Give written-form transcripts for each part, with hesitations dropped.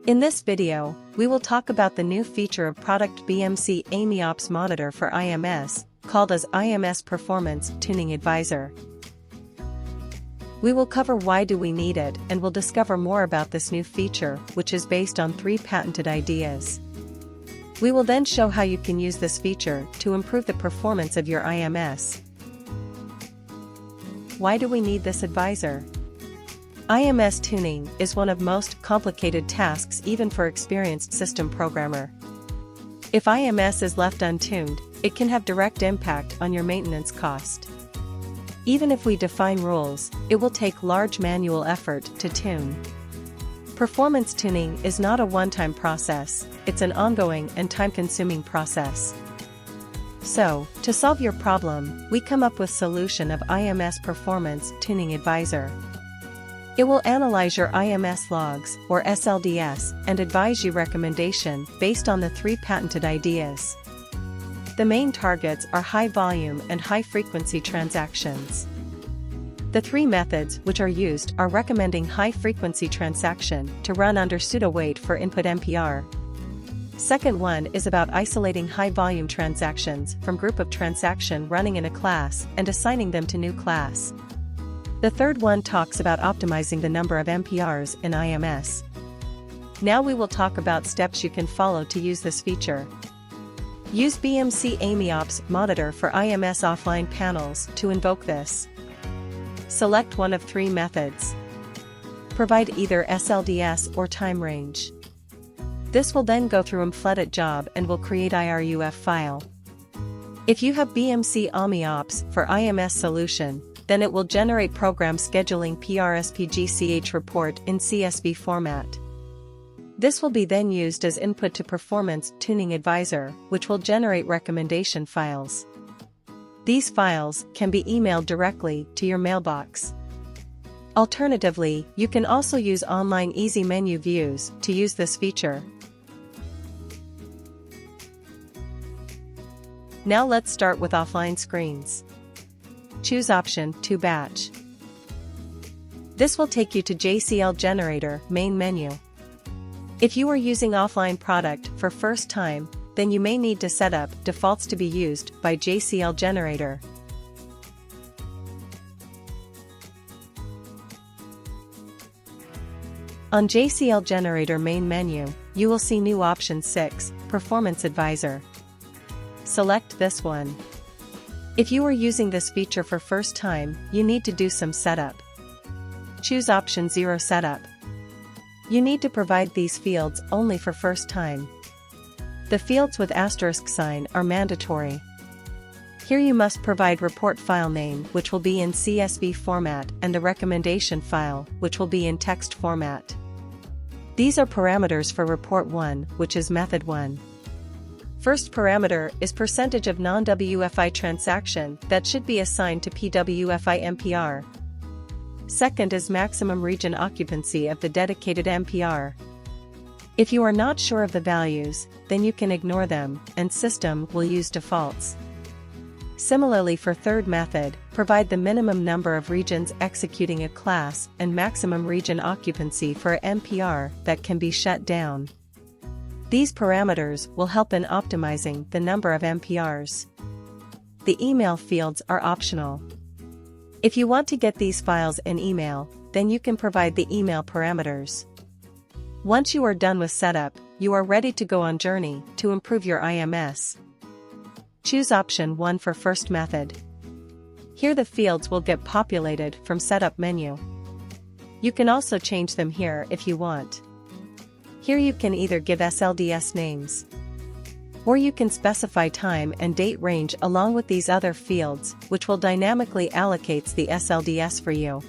In this video, we will talk about the new feature of product BMC IMS Monitor for IMS, called as IMS Performance Tuning Advisor. We will cover why do we need it and will discover more about this new feature, which is based on 3 patented ideas. We will then show how you can use this feature to improve the performance of your IMS. Why do we need this advisor? IMS tuning is one of most complicated tasks even for experienced system programmer. If IMS is left untuned, it can have direct impact on your maintenance cost. Even if we define rules, it will take large manual effort to tune. Performance tuning is not a one-time process, it's an ongoing and time-consuming process. So, to solve your problem, we come up with solution of IMS Performance Tuning Advisor. It will analyze your IMS logs, or SLDS, and advise you recommendation based on the 3 patented ideas. The main targets are high volume and high frequency transactions. The 3 methods which are used are recommending high frequency transaction to run under pseudo wait for input MPR. Second one is about isolating high volume transactions from group of transaction running in a class and assigning them to new class. The third one talks about optimizing the number of MPRs in IMS. Now we will talk about steps you can follow to use this feature. Use BMC IMS Monitor for IMS offline panels to invoke this. Select one of 3 methods. Provide either SLDS or time range. This will then go through Mfletit job and will create IRUF file. If you have BMC IMS for IMS solution, then it will generate program scheduling PRSPGCH report in CSV format. This will be then used as input to Performance Tuning Advisor, which will generate recommendation files. These files can be emailed directly to your mailbox. Alternatively, you can also use online easy menu views to use this feature. Now let's start with offline screens. Choose option 2 batch. This will take you to JCL Generator main menu. If you are using offline product for first time, then you may need to set up defaults to be used by JCL Generator. On JCL Generator main menu, you will see new option 6, Performance Advisor. Select this one. If you are using this feature for first time, you need to do some setup. Choose option 0 Setup. You need to provide these fields only for first time. The fields with asterisk sign are mandatory. Here you must provide report file name, which will be in CSV format, and the recommendation file, which will be in text format. These are parameters for report 1, which is method 1. First parameter is percentage of non-WFI transaction that should be assigned to PWFI MPR. Second is maximum region occupancy of the dedicated MPR. If you are not sure of the values, then you can ignore them, and system will use defaults. Similarly for third method, provide the minimum number of regions executing a class and maximum region occupancy for MPR that can be shut down. These parameters will help in optimizing the number of MPRs. The email fields are optional. If you want to get these files in email, then you can provide the email parameters. Once you are done with setup, you are ready to go on journey to improve your IMS. Choose option 1 for first method. Here the fields will get populated from setup menu. You can also change them here if you want. Here you can either give SLDS names, or you can specify time and date range along with these other fields, which will dynamically allocates the SLDS for you.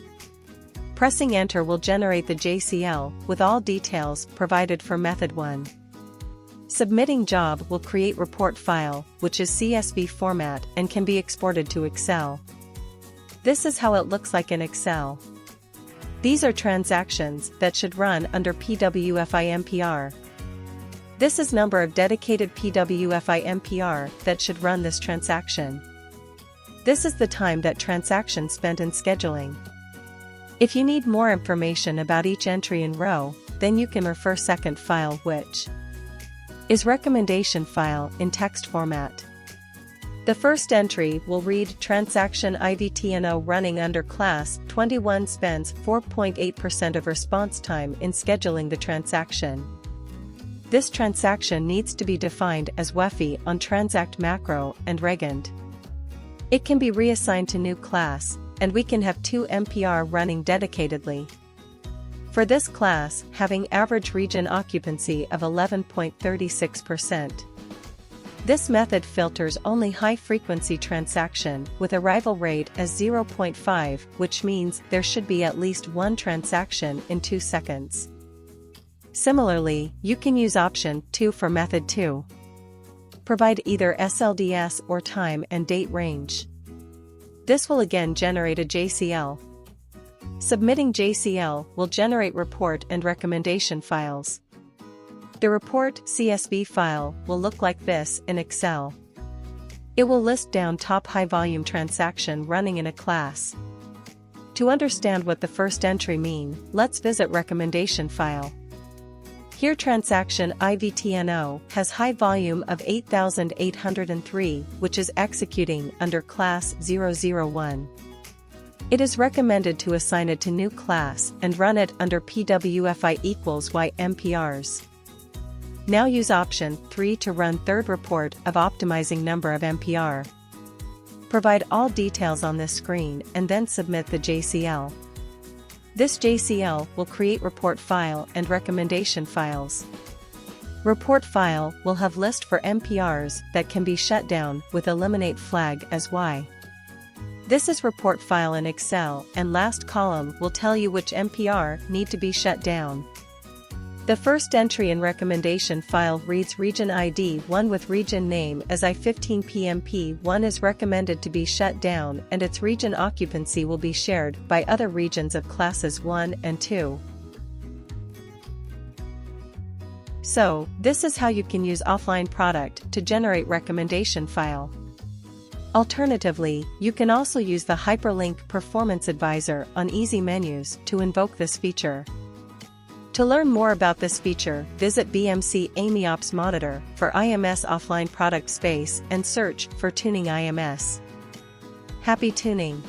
Pressing enter will generate the JCL with all details provided for method 1. Submitting job will create report file, which is CSV format and can be exported to Excel. This is how it looks like in Excel. These are transactions that should run under PWFI MPR. This is number of dedicated PWFI MPR that should run this transaction. This is the time that transaction spent in scheduling. If you need more information about each entry in row, then you can refer second file, which is recommendation file in text format. The first entry will read transaction IVTNO running under class 21 spends 4.8% of response time in scheduling the transaction. This transaction needs to be defined as WEFI on transact macro and regend. It can be reassigned to new class, and we can have 2 MPR running dedicatedly. For this class, having average region occupancy of 11.36%. This method filters only high-frequency transaction with arrival rate as 0.5, which means there should be at least one transaction in 2 seconds. Similarly, you can use option 2 for method 2. Provide either SLDS or time and date range. This will again generate a JCL. Submitting JCL will generate report and recommendation files. The report CSV file will look like this in Excel. It will list down top high-volume transaction running in a class. To understand what the first entry mean, let's visit recommendation file. Here transaction IVTNO has high volume of 8,803, which is executing under class 001. It is recommended to assign it to new class and run it under PWFI equals Y MPRs. Now use option 3 to run third report of optimizing number of MPR. Provide all details on this screen and then submit the JCL. This JCL will create report file and recommendation files. Report file will have list for MPRs that can be shut down with eliminate flag as Y. This is report file in Excel, and last column will tell you which MPR need to be shut down. The first entry in recommendation file reads region ID 1 with region name as I15PMP1 is recommended to be shut down, and its region occupancy will be shared by other regions of classes 1 and 2. So, this is how you can use offline product to generate recommendation file. Alternatively, you can also use the hyperlink Performance Advisor on Easy Menus to invoke this feature. To learn more about this feature, visit BMC AMIOps Monitor for IMS offline product space and search for Tuning IMS. Happy tuning!